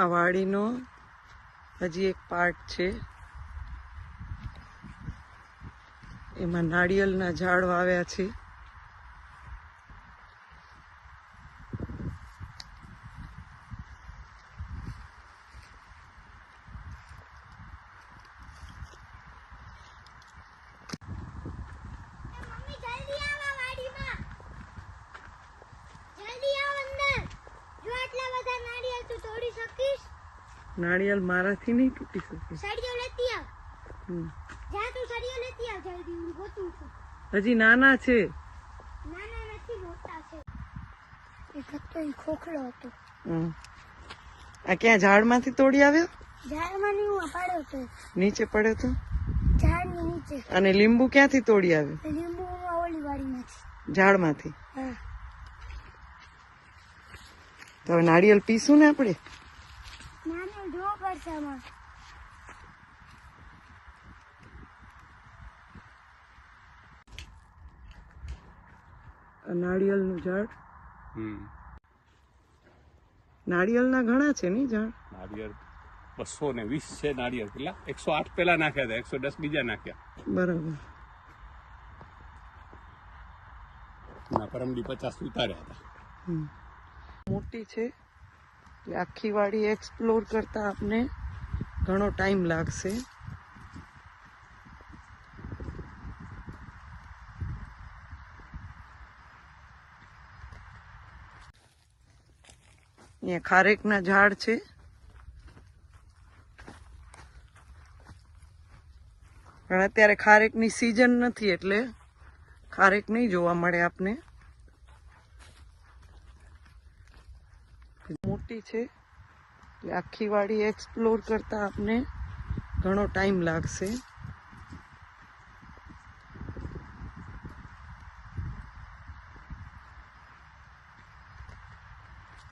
આ વાડીનો હજી એક પાર્ટ છે. એમાં નાળિયેરના ઝાડ વાવ્યા છે. नारियल माराथी नहीं टूटी सके. सड़ियो लेती आ जा तू सड़ियो लेती आ जल्दी गोतू છું. હજી નાના છે. નાના નથી મોટા છે. એક તો ખોખલો હતો. આ ક્યાં ઝાડમાંથી તોડી આવ્યો? ઝાડમાં નહીં હું પાડ્યો તો. નીચે પડ્યો તો? ઝાડની નીચે. અને લીંબુ ક્યાંથી તોડી આવ્યો? લીંબુ ઓલી વાડીમાંથી. ઝાડમાંથી. હા. તો હવે નારિયેળ પીશું ને આપણે? નારિયેળ જો પરસામાં. નાળિયેરનું ઝાડ. નાળિયેરના ઘણા છે ને ઝાડ. નાળિયેર 220 છે. નાળિયેર કેટલા 108 પેલા નાખ્યા હતા, 110 બીજા નાખ્યા. બરાબર. ના પરમડી 50 ઉતાર્યા હતા. મોટી છે. આખી વાડી એક્સપ્લોર કરતા આપને ઘણો ટાઈમ લાગશે. અહીંયા ખારેકના ઝાડ છે. પણ અત્યારે ખારેકની સિઝન નથી એટલે ખારેક નહીં જોવા મળે આપને. મોટી છે. આખી વાડી એક્સપ્લોર કરતા આપને ઘણો ટાઈમ લાગશે.